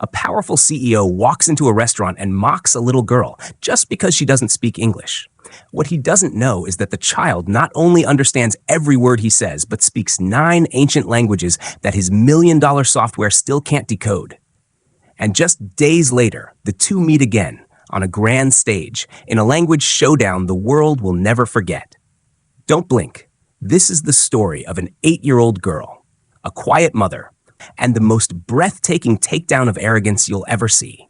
A powerful CEO walks into a restaurant and mocks a little girl just because she doesn't speak English. What he doesn't know is that the child not only understands every word he says, but speaks 9 ancient languages that his million-dollar software still can't decode. And just days later, the two meet again on a grand stage in a language showdown the world will never forget. Don't blink. This is the story of an 8-year-old girl, a quiet mother, and the most breathtaking takedown of arrogance you'll ever see.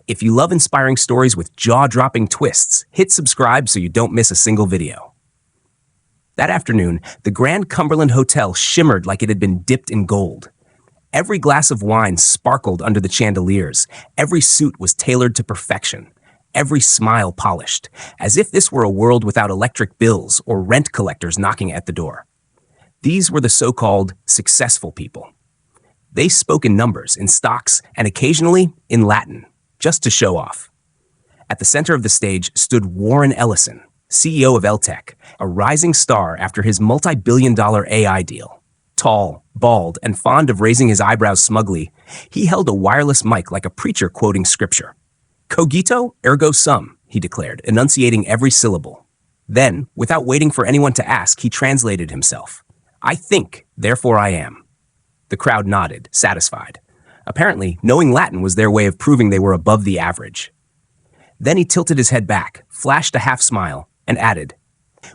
If you love inspiring stories with jaw-dropping twists, hit subscribe so you don't miss a single video. That afternoon, the Grand Cumberland Hotel shimmered like it had been dipped in gold. Every glass of wine sparkled under the chandeliers. Every suit was tailored to perfection. Every smile polished, as if this were a world without electric bills or rent collectors knocking at the door. These were the so-called successful people. They spoke in numbers, in stocks, and occasionally in Latin, just to show off. At the center of the stage stood Warren Ellison, CEO of Eltec, a rising star after his multi-billion-dollar AI deal. Tall, bald, and fond of raising his eyebrows smugly, he held a wireless mic like a preacher quoting scripture. Cogito ergo sum, he declared, enunciating every syllable. Then, without waiting for anyone to ask, he translated himself. I think, therefore I am. The crowd nodded, satisfied. Apparently, knowing Latin was their way of proving they were above the average. Then he tilted his head back, flashed a half smile, and added,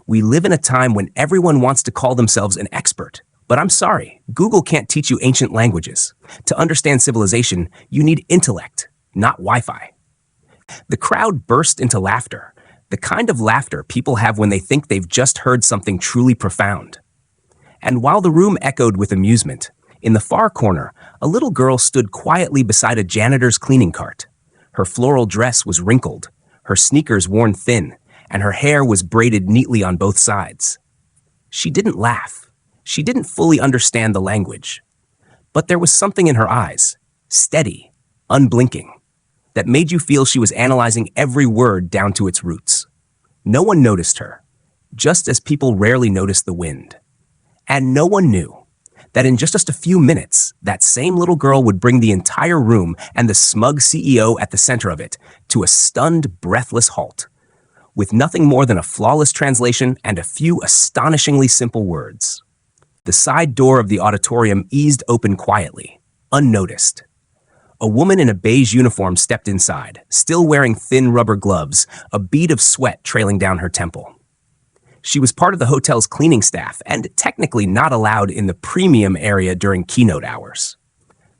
We live in a time when everyone wants to call themselves an expert. But I'm sorry, Google can't teach you ancient languages. To understand civilization, you need intellect, not Wi-Fi. The crowd burst into laughter, the kind of laughter people have when they think they've just heard something truly profound. And while the room echoed with amusement, in the far corner, a little girl stood quietly beside a janitor's cleaning cart. Her floral dress was wrinkled, her sneakers worn thin, and her hair was braided neatly on both sides. She didn't laugh. She didn't fully understand the language. But there was something in her eyes, steady, unblinking, that made you feel she was analyzing every word down to its roots. No one noticed her, just as people rarely notice the wind. And no one knew that in just a few minutes, that same little girl would bring the entire room and the smug CEO at the center of it to a stunned, breathless halt, with nothing more than a flawless translation and a few astonishingly simple words. The side door of the auditorium eased open quietly, unnoticed. A woman in a beige uniform stepped inside, still wearing thin rubber gloves, a bead of sweat trailing down her temple. She was part of the hotel's cleaning staff and technically not allowed in the premium area during keynote hours.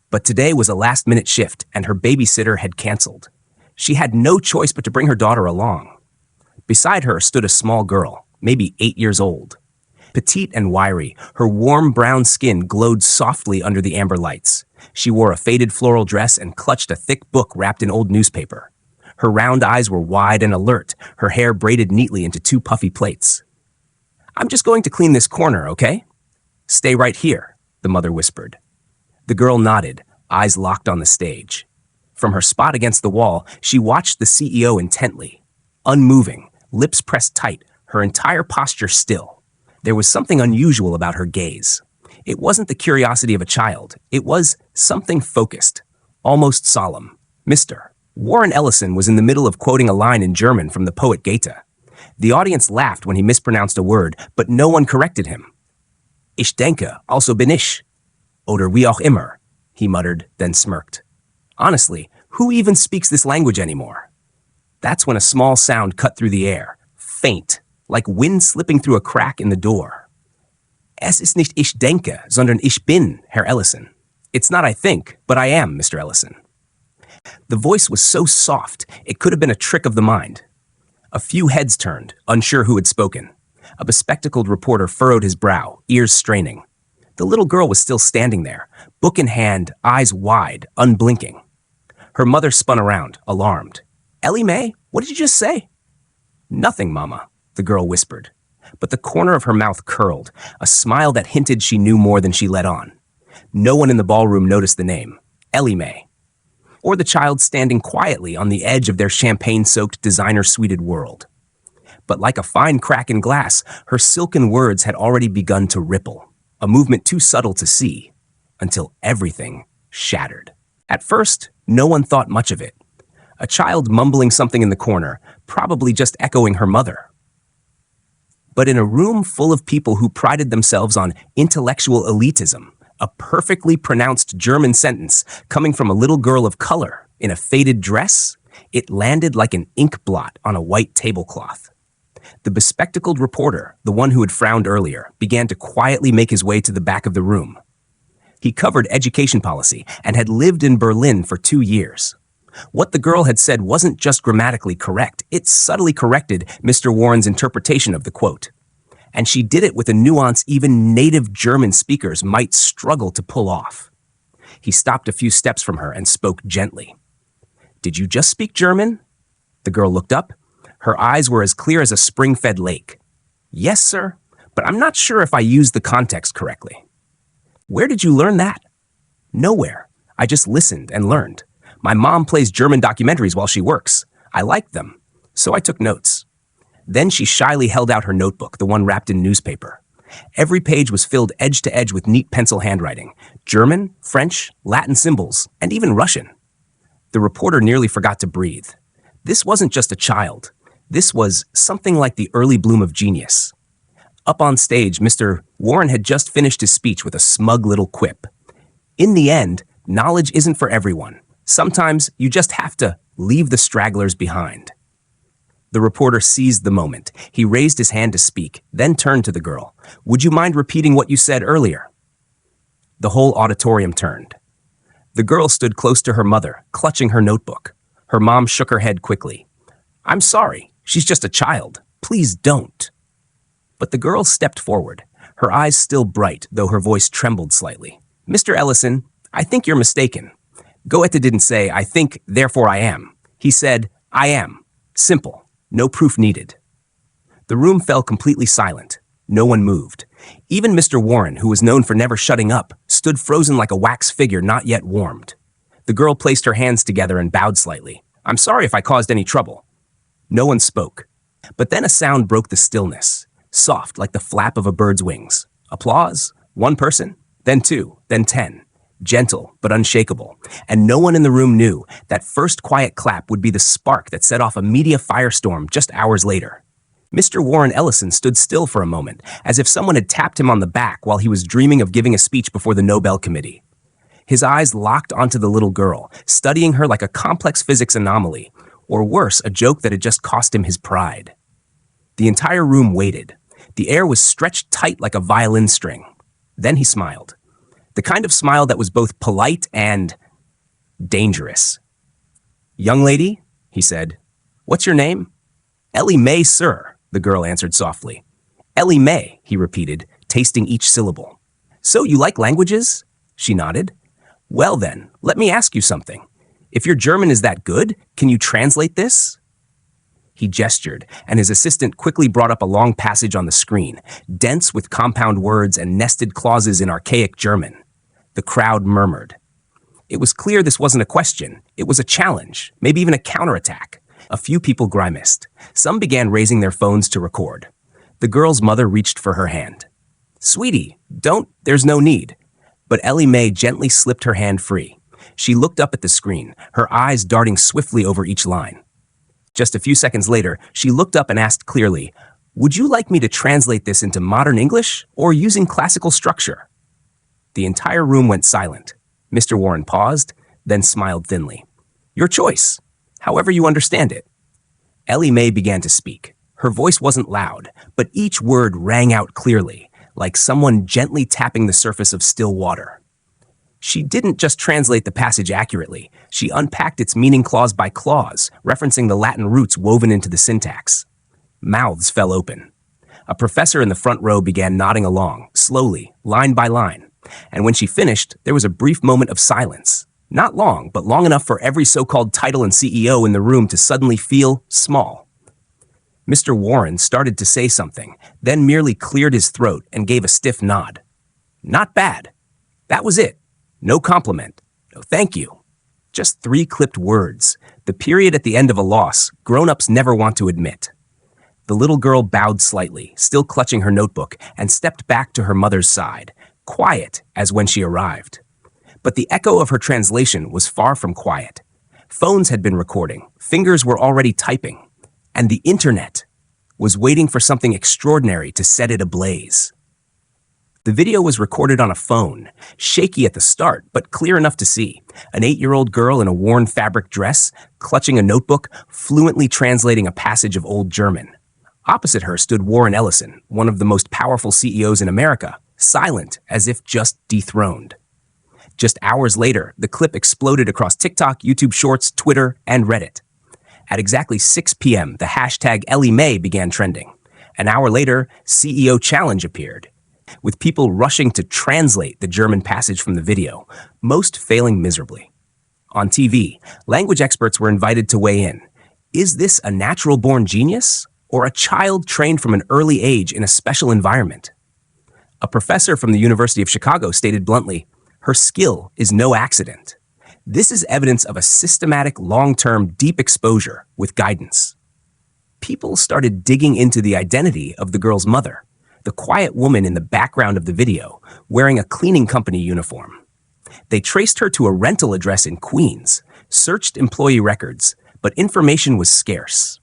But today was a last-minute shift and her babysitter had canceled. She had no choice but to bring her daughter along. Beside her stood a small girl, maybe 8 years old. Petite and wiry, her warm brown skin glowed softly under the amber lights. She wore a faded floral dress and clutched a thick book wrapped in old newspaper. Her round eyes were wide and alert, her hair braided neatly into 2 puffy plaits. I'm just going to clean this corner, okay? Stay right here, the mother whispered. The girl nodded, eyes locked on the stage. From her spot against the wall, she watched the CEO intently. Unmoving, lips pressed tight, her entire posture still. There was something unusual about her gaze. It wasn't the curiosity of a child. It was something focused, almost solemn. Mr. Warren Ellison was in the middle of quoting a line in German from the poet Goethe. The audience laughed when he mispronounced a word, but no one corrected him. Ich denke, also bin ich. Oder wie auch immer, he muttered, then smirked. Honestly, who even speaks this language anymore? That's when a small sound cut through the air, faint, like wind slipping through a crack in the door. Es ist nicht ich denke, sondern ich bin, Herr Ellison. It's not I think, but I am, Mr. Ellison. The voice was so soft, it could have been a trick of the mind. A few heads turned, unsure who had spoken. A bespectacled reporter furrowed his brow, ears straining. The little girl was still standing there, book in hand, eyes wide, unblinking. Her mother spun around, alarmed. Ellie-May, what did you just say? Nothing, Mama, the girl whispered. But the corner of her mouth curled, a smile that hinted she knew more than she let on. No one in the ballroom noticed the name, Ellie-May, or the child standing quietly on the edge of their champagne-soaked, designer-suited world. But like a fine crack in glass, her silken words had already begun to ripple, a movement too subtle to see, until everything shattered. At first, No one thought much of it. A child mumbling something in the corner, probably just echoing her mother. But in a room full of people who prided themselves on intellectual elitism, a perfectly pronounced German sentence coming from a little girl of color in a faded dress, it landed like an ink blot on a white tablecloth. The bespectacled reporter, the one who had frowned earlier, began to quietly make his way to the back of the room. He covered education policy and had lived in Berlin for 2 years. What the girl had said wasn't just grammatically correct, it subtly corrected Mr. Warren's interpretation of the quote. And she did it with a nuance even native German speakers might struggle to pull off. He stopped a few steps from her and spoke gently. "Did you just speak German?" The girl looked up. Her eyes were as clear as a spring-fed lake. "Yes, sir, but I'm not sure if I used the context correctly." "Where did you learn that?" "Nowhere. I just listened and learned. My mom plays German documentaries while she works. I liked them, so I took notes." Then she shyly held out her notebook, the one wrapped in newspaper. Every page was filled edge to edge with neat pencil handwriting, German, French, Latin symbols, and even Russian. The reporter nearly forgot to breathe. This wasn't just a child. This was something like the early bloom of genius. Up on stage, Mr. Warren had just finished his speech with a smug little quip. In the end, knowledge isn't for everyone. Sometimes you just have to leave the stragglers behind. The reporter seized the moment. He raised his hand to speak, then turned to the girl. "Would you mind repeating what you said earlier?" The whole auditorium turned. The girl stood close to her mother, clutching her notebook. Her mom shook her head quickly. "I'm sorry. She's just a child. Please don't." But the girl stepped forward, her eyes still bright, though her voice trembled slightly. "Mr. Ellison, I think you're mistaken. Goethe didn't say, 'I think, therefore I am.' He said, 'I am.' Simple. No proof needed." The room fell completely silent. No one moved. Even Mr. Warren, who was known for never shutting up, stood frozen like a wax figure not yet warmed. The girl placed her hands together and bowed slightly. "I'm sorry if I caused any trouble." No one spoke. But then a sound broke the stillness, soft like the flap of a bird's wings. Applause? One person, then 2, then 10. Gentle but unshakable, and no one in the room knew that first quiet clap would be the spark that set off a media firestorm just hours later. Mr. Warren Ellison stood still for a moment, as if someone had tapped him on the back while he was dreaming of giving a speech before the Nobel Committee. His eyes locked onto the little girl, studying her like a complex physics anomaly, or worse, a joke that had just cost him his pride. The entire room waited. The air was stretched tight like a violin string. Then he smiled. The kind of smile that was both polite and dangerous. "Young lady," he said, "what's your name?" "Ellie-May, sir," the girl answered softly. "Ellie-May," he repeated, tasting each syllable. "So you like languages?" She nodded. "Well then, let me ask you something. If your German is that good, can you translate this?" He gestured, and his assistant quickly brought up a long passage on the screen, dense with compound words and nested clauses in archaic German. The crowd murmured. It was clear this wasn't a question. It was a challenge, maybe even a counterattack. A few people grimaced. Some began raising their phones to record. The girl's mother reached for her hand. "Sweetie, there's no need." But Ellie-May gently slipped her hand free. She looked up at the screen, her eyes darting swiftly over each line. Just a few seconds later, she looked up and asked clearly, "Would you like me to translate this into modern English or using classical structure?" The entire room went silent. Mr. Warren paused, then smiled thinly. "Your choice, however you understand it." Ellie-May began to speak. Her voice wasn't loud, but each word rang out clearly, like someone gently tapping the surface of still water. She didn't just translate the passage accurately. She unpacked its meaning clause by clause, referencing the Latin roots woven into the syntax. Mouths fell open. A professor in the front row began nodding along, slowly, line by line. And when she finished, there was a brief moment of silence. Not long, but long enough for every so-called title and CEO in the room to suddenly feel small. Mr. Warren started to say something, then merely cleared his throat and gave a stiff nod. "Not bad. That was it. No compliment. No thank you." Just 3 clipped words, the period at the end of a loss grown-ups never want to admit. The little girl bowed slightly, still clutching her notebook, and stepped back to her mother's side, quiet as when she arrived. But the echo of her translation was far from quiet. Phones had been recording, fingers were already typing, and the internet was waiting for something extraordinary to set it ablaze. The video was recorded on a phone, shaky at the start, but clear enough to see. An 8-year-old girl in a worn fabric dress, clutching a notebook, fluently translating a passage of Old German. Opposite her stood Warren Ellison, one of the most powerful CEOs in America, silent as if just dethroned. Just hours later, the clip exploded across TikTok, YouTube Shorts, Twitter, and Reddit. At exactly 6 p.m., the hashtag Ellie-May began trending. An hour later, CEO Challenge appeared, with people rushing to translate the German passage from the video, most failing miserably. On TV, language experts were invited to weigh in. Is this a natural-born genius, or a child trained from an early age in a special environment? A professor from the University of Chicago stated bluntly, "Her skill is no accident. This is evidence of a systematic, long-term, deep exposure with guidance." People started digging into the identity of the girl's mother, the quiet woman in the background of the video, wearing a cleaning company uniform. They traced her to a rental address in Queens, searched employee records, but information was scarce.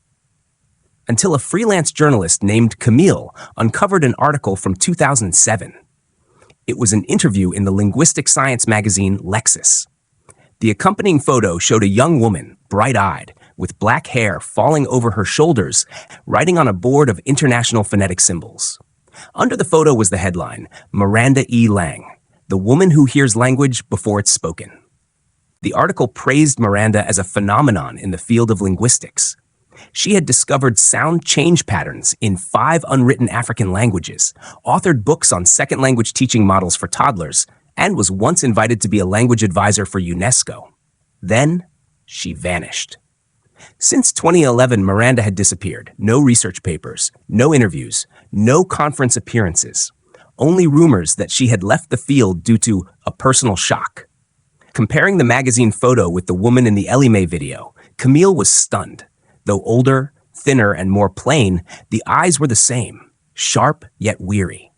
Until a freelance journalist named Camille uncovered an article from 2007. It was an interview in the linguistic science magazine Lexis. The accompanying photo showed a young woman, bright-eyed, with black hair falling over her shoulders, writing on a board of international phonetic symbols. Under the photo was the headline, "Miranda E. Lang, the woman who hears language before it's spoken." The article praised Miranda as a phenomenon in the field of linguistics. She had discovered sound change patterns in 5 unwritten African languages, authored books on second language teaching models for toddlers, and was once invited to be a language advisor for UNESCO. Then, she vanished. Since 2011, Miranda had disappeared. No research papers, no interviews, no conference appearances. Only rumors that she had left the field due to a personal shock. Comparing the magazine photo with the woman in the Ellie-May video, Camille was stunned. Though older, thinner, and more plain, the eyes were the same, sharp yet weary.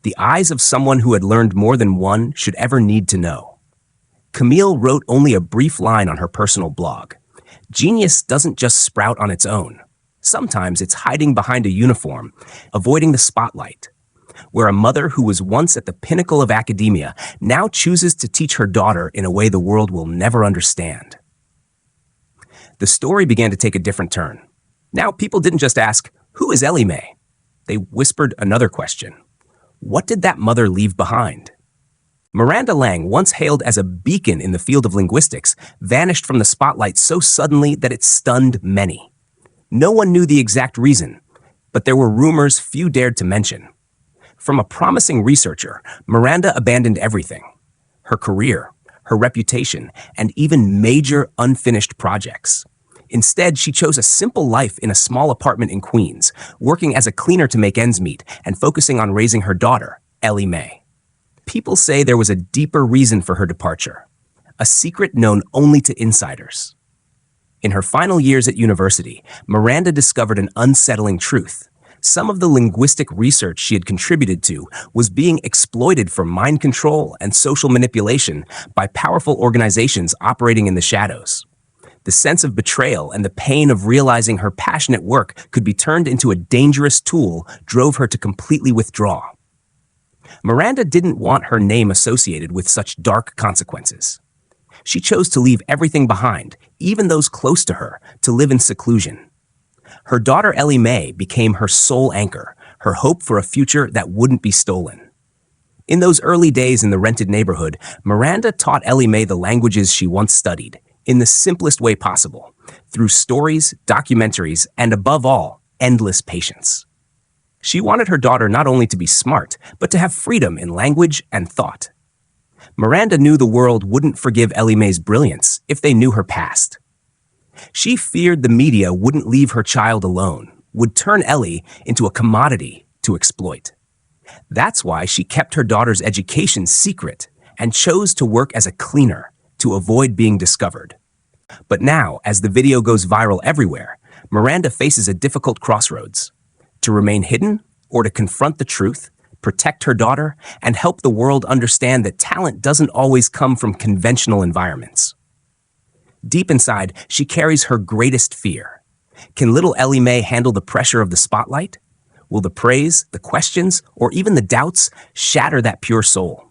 The eyes of someone who had learned more than one should ever need to know. Camille wrote only a brief line on her personal blog. Genius doesn't just sprout on its own. Sometimes it's hiding behind a uniform, avoiding the spotlight, where a mother who was once at the pinnacle of academia now chooses to teach her daughter in a way the world will never understand. The story began to take a different turn. Now people didn't just ask, "Who is Ellie-May?" They whispered another question. What did that mother leave behind? Miranda Lang, once hailed as a beacon in the field of linguistics, vanished from the spotlight so suddenly that it stunned many. No one knew the exact reason, but there were rumors few dared to mention. From a promising researcher, Miranda abandoned everything: her career, her reputation, and even major unfinished projects. Instead, she chose a simple life in a small apartment in Queens, working as a cleaner to make ends meet and focusing on raising her daughter, Ellie-May. People say there was a deeper reason for her departure, a secret known only to insiders. In her final years at university, Miranda discovered an unsettling truth. Some of the linguistic research she had contributed to was being exploited for mind control and social manipulation by powerful organizations operating in the shadows. The sense of betrayal and the pain of realizing her passionate work could be turned into a dangerous tool drove her to completely withdraw. Miranda didn't want her name associated with such dark consequences. She chose to leave everything behind, even those close to her, to live in seclusion. Her daughter Ellie-May became her sole anchor, her hope for a future that wouldn't be stolen. In those early days in the rented neighborhood, Miranda taught Ellie-May the languages she once studied, in the simplest way possible, through stories, documentaries, and above all, endless patience. She wanted her daughter not only to be smart, but to have freedom in language and thought. Miranda knew the world wouldn't forgive Ellie-May's brilliance if they knew her past. She feared the media wouldn't leave her child alone, would turn Ellie into a commodity to exploit. That's why she kept her daughter's education secret and chose to work as a cleaner to avoid being discovered. But now, as the video goes viral everywhere, Miranda faces a difficult crossroads: to remain hidden or to confront the truth, protect her daughter, and help the world understand that talent doesn't always come from conventional environments. Deep inside, she carries her greatest fear. Can little Ellie-May handle the pressure of the spotlight? Will the praise, the questions, or even the doubts shatter that pure soul?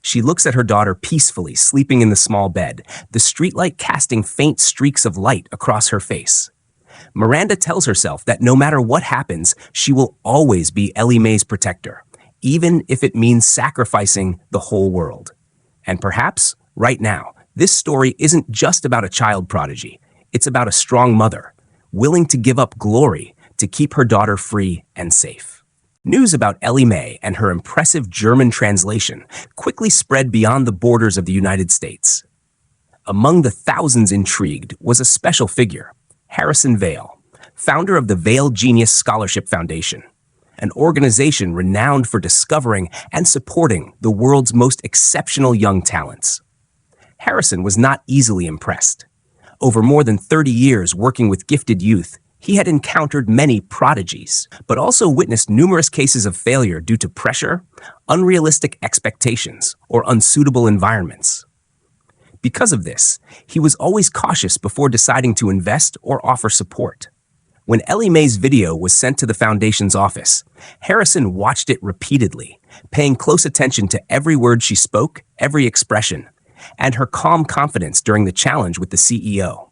She looks at her daughter peacefully sleeping in the small bed, the streetlight casting faint streaks of light across her face. Miranda tells herself that no matter what happens, she will always be Ellie-May's protector, even if it means sacrificing the whole world. And perhaps, right now, this story isn't just about a child prodigy. It's about a strong mother, willing to give up glory to keep her daughter free and safe. News about Ellie-May and her impressive German translation quickly spread beyond the borders of the United States. Among the thousands intrigued was a special figure, Harrison Vale, founder of the Vale Genius Scholarship Foundation, an organization renowned for discovering and supporting the world's most exceptional young talents. Harrison was not easily impressed. Over more than 30 years working with gifted youth, he had encountered many prodigies, but also witnessed numerous cases of failure due to pressure, unrealistic expectations, or unsuitable environments. Because of this, he was always cautious before deciding to invest or offer support. When Ellie-May's video was sent to the foundation's office, Harrison watched it repeatedly, paying close attention to every word she spoke, every expression, and her calm confidence during the challenge with the CEO.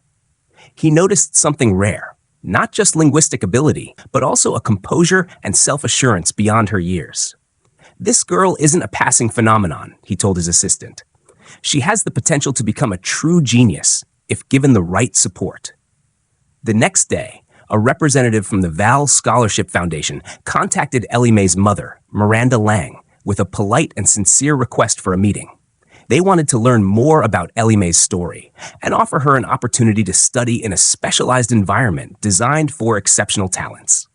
He noticed something rare, not just linguistic ability, but also a composure and self-assurance beyond her years. "This girl isn't a passing phenomenon," he told his assistant. "She has the potential to become a true genius if given the right support." The next day, a representative from the Val Scholarship Foundation contacted Ellie-May's mother, Miranda Lang, with a polite and sincere request for a meeting. They wanted to learn more about Ellie-May's story and offer her an opportunity to study in a specialized environment designed for exceptional talents.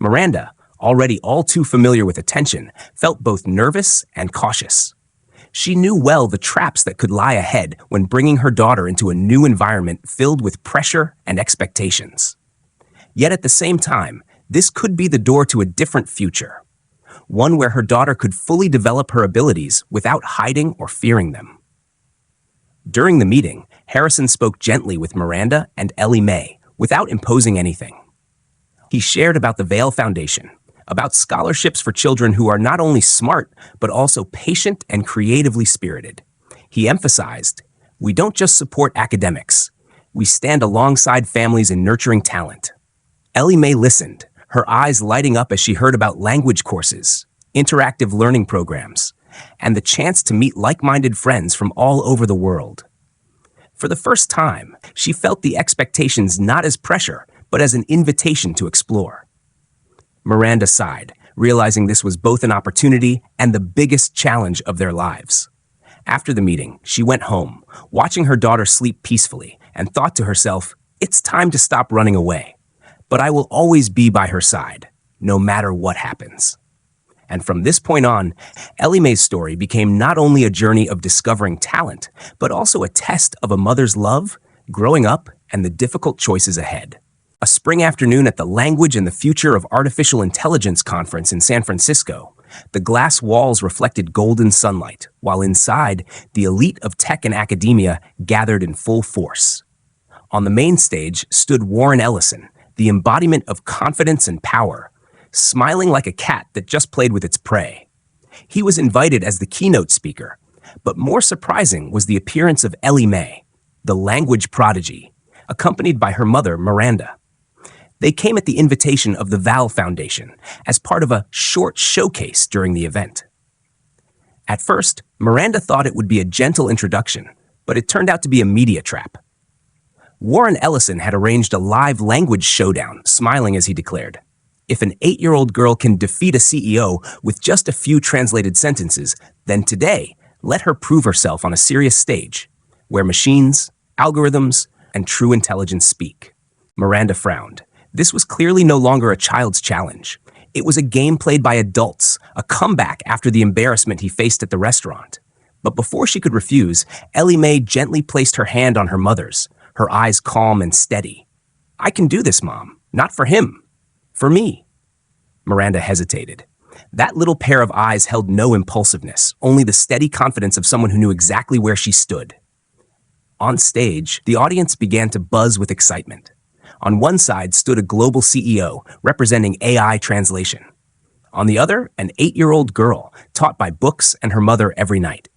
Miranda, already all too familiar with attention, felt both nervous and cautious. She knew well the traps that could lie ahead when bringing her daughter into a new environment filled with pressure and expectations. Yet at the same time, this could be the door to a different future, one where her daughter could fully develop her abilities without hiding or fearing them. During the meeting, Harrison spoke gently with Miranda and Ellie-May without imposing anything. He shared about the Vale Foundation, about scholarships for children who are not only smart, but also patient and creatively spirited. He emphasized, "We don't just support academics. We stand alongside families in nurturing talent." Ellie-May listened, her eyes lighting up as she heard about language courses, interactive learning programs, and the chance to meet like-minded friends from all over the world. For the first time, she felt the expectations not as pressure, but as an invitation to explore. Miranda sighed, realizing this was both an opportunity and the biggest challenge of their lives. After the meeting, she went home, watching her daughter sleep peacefully, and thought to herself, "It's time to stop running away. But I will always be by her side, no matter what happens." And from this point on, Ellie-May's story became not only a journey of discovering talent, but also a test of a mother's love, growing up, and the difficult choices ahead. A spring afternoon at the Language and the Future of Artificial Intelligence conference in San Francisco, the glass walls reflected golden sunlight, while inside, the elite of tech and academia gathered in full force. On the main stage stood Warren Ellison, the embodiment of confidence and power, smiling like a cat that just played with its prey. He was invited as the keynote speaker, but more surprising was the appearance of Ellie-May, the language prodigy, accompanied by her mother, Miranda. They came at the invitation of the Val Foundation as part of a short showcase during the event. At first, Miranda thought it would be a gentle introduction, but it turned out to be a media trap. Warren Ellison had arranged a live language showdown, smiling as he declared, "If an 8-year-old girl can defeat a CEO with just a few translated sentences, then today, let her prove herself on a serious stage, where machines, algorithms, and true intelligence speak." Miranda frowned. This was clearly no longer a child's challenge. It was a game played by adults, a comeback after the embarrassment he faced at the restaurant. But before she could refuse, Ellie-May gently placed her hand on her mother's, her eyes calm and steady. "I can do this, Mom. Not for him. For me." Miranda hesitated. That little pair of eyes held no impulsiveness, only the steady confidence of someone who knew exactly where she stood. On stage, the audience began to buzz with excitement. On one side stood a global CEO representing AI translation. On the other, an 8-year-old girl taught by books and her mother every night.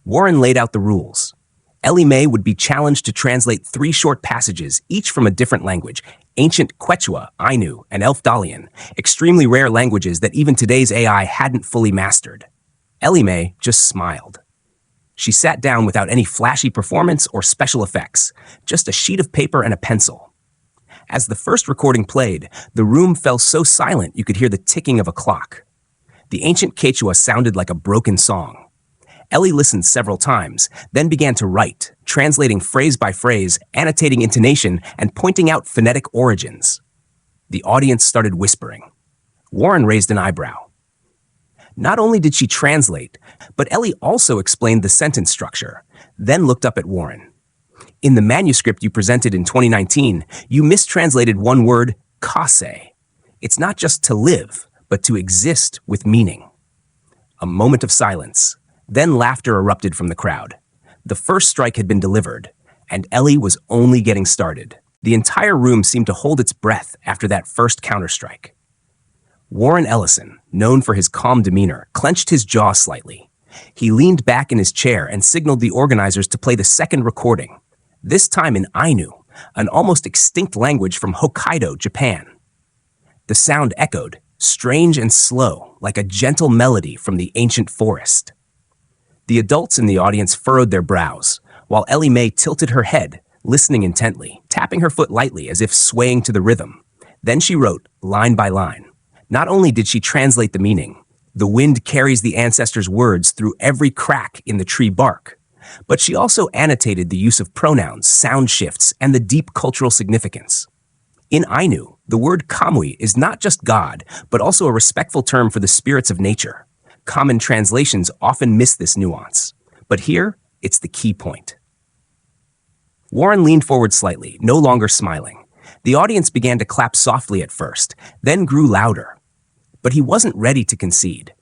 Warren laid out the rules. Ellie-May would be challenged to translate 3 short passages, each from a different language: ancient Quechua, Ainu, and Elf-Dalian, extremely rare languages that even today's AI hadn't fully mastered. Ellie-May just smiled. She sat down without any flashy performance or special effects, just a sheet of paper and a pencil. As the first recording played, the room fell so silent you could hear the ticking of a clock. The ancient Quechua sounded like a broken song. Ellie listened several times, then began to write, translating phrase by phrase, annotating intonation, and pointing out phonetic origins. The audience started whispering. Warren raised an eyebrow. Not only did she translate, but Ellie also explained the sentence structure, then looked up at Warren. In the manuscript you presented in 2019, you mistranslated one word, kase. It's not just to live, but to exist with meaning. A moment of silence. Then laughter erupted from the crowd. The first strike had been delivered, and Ellie was only getting started. The entire room seemed to hold its breath after that first counterstrike. Warren Ellison, known for his calm demeanor, clenched his jaw slightly. He leaned back in his chair and signaled the organizers to play the second recording, this time in Ainu, an almost extinct language from Hokkaido, Japan. The sound echoed, strange and slow, like a gentle melody from the ancient forest. The adults in the audience furrowed their brows, while Ellie-May tilted her head, listening intently, tapping her foot lightly as if swaying to the rhythm. Then she wrote, line by line. Not only did she translate the meaning, the wind carries the ancestors' words through every crack in the tree bark, but she also annotated the use of pronouns, sound shifts, and the deep cultural significance. In Ainu, the word kamui is not just God, but also a respectful term for the spirits of nature. Common translations often miss this nuance, but here, it's the key point. Warren leaned forward slightly, no longer smiling. The audience began to clap softly at first, then grew louder. But he wasn't ready to concede.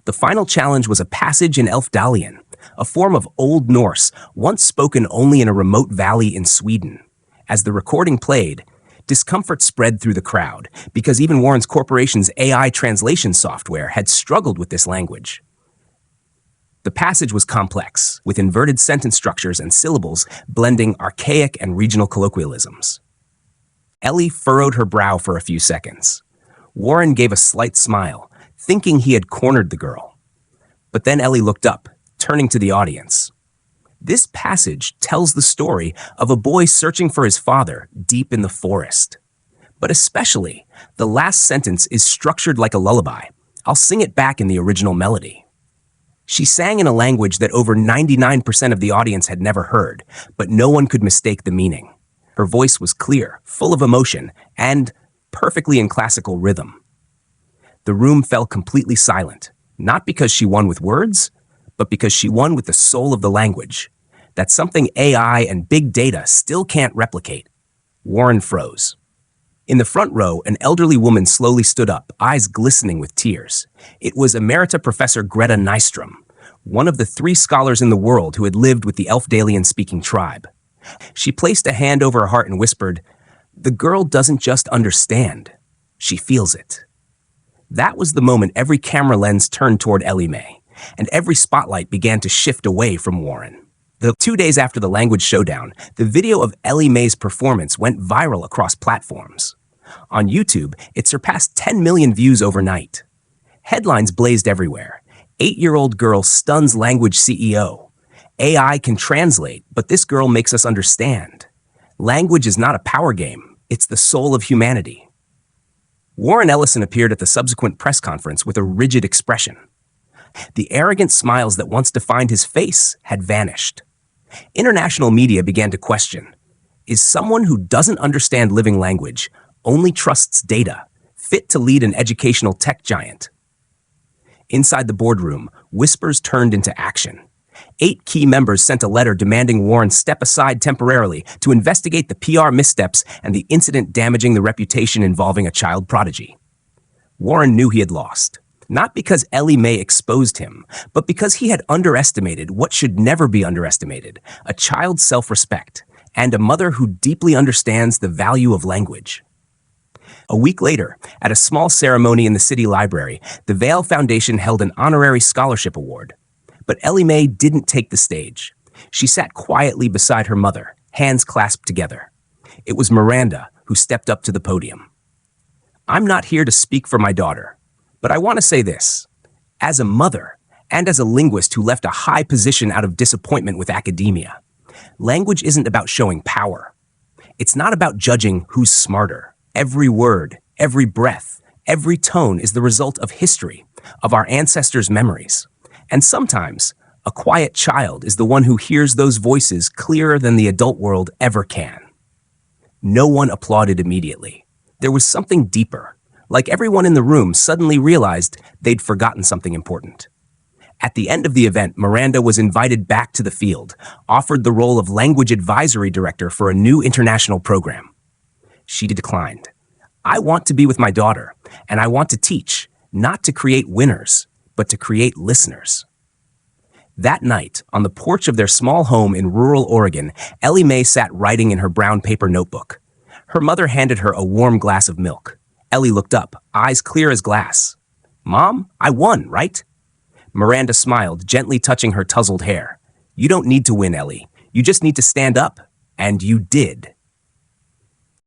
The final challenge was a passage in Elf-Dalian, a form of Old Norse once spoken only in a remote valley in Sweden. As the recording played, discomfort spread through the crowd because even Warren's corporation's AI translation software had struggled with this language. The passage was complex, with inverted sentence structures and syllables blending archaic and regional colloquialisms. Ellie furrowed her brow for a few seconds. Warren gave a slight smile, thinking he had cornered the girl. But then Ellie looked up, turning to the audience. This passage tells the story of a boy searching for his father deep in the forest. But especially, the last sentence is structured like a lullaby. I'll sing it back in the original melody. She sang in a language that over 99% of the audience had never heard, but no one could mistake the meaning. Her voice was clear, full of emotion, and perfectly in classical rhythm. The room fell completely silent, not because she won with words, but because she won with the soul of the language. That's something AI and big data still can't replicate. Warren froze. In the front row, an elderly woman slowly stood up, eyes glistening with tears. It was Emerita Professor Greta Nystrom, one of the 3 scholars in the world who had lived with the Elf-Dalian-speaking tribe. She placed a hand over her heart and whispered, "The girl doesn't just understand, she feels it." That was the moment every camera lens turned toward Ellie-May, and every spotlight began to shift away from Warren. 2 days after the language showdown, the video of Ellie-May's performance went viral across platforms. On YouTube, it surpassed 10 million views overnight. Headlines blazed everywhere. 8-year-old girl stuns language CEO. AI can translate, but this girl makes us understand. Language is not a power game, it's the soul of humanity. Warren Ellison appeared at the subsequent press conference with a rigid expression. The arrogant smiles that once defined his face had vanished. International media began to question, is someone who doesn't understand living language, only trusts data, fit to lead an educational tech giant? Inside the boardroom, whispers turned into action. 8 key members sent a letter demanding Warren step aside temporarily to investigate the PR missteps and the incident damaging the reputation involving a child prodigy. Warren knew he had lost. Not because Ellie-May exposed him, but because he had underestimated what should never be underestimated, a child's self-respect, and a mother who deeply understands the value of language. A week later, at a small ceremony in the city library, the Vail Foundation held an honorary scholarship award. But Ellie-May didn't take the stage. She sat quietly beside her mother, hands clasped together. It was Miranda who stepped up to the podium. "I'm not here to speak for my daughter, but I want to say this. As a mother, and as a linguist who left a high position out of disappointment with academia, language isn't about showing power. It's not about judging who's smarter. Every word, every breath, every tone is the result of history, of our ancestors' memories. And sometimes, a quiet child is the one who hears those voices clearer than the adult world ever can." No one applauded immediately. There was something deeper. Like everyone in the room suddenly realized they'd forgotten something important. At the end of the event, Miranda was invited back to the field, offered the role of language advisory director for a new international program. She declined. "I want to be with my daughter, and I want to teach, not to create winners, but to create listeners." That night, on the porch of their small home in rural Oregon, Ellie-May sat writing in her brown paper notebook. Her mother handed her a warm glass of milk. Ellie looked up, eyes clear as glass. "Mom, I won, right?" Miranda smiled, gently touching her tousled hair. "You don't need to win, Ellie. You just need to stand up." And you did.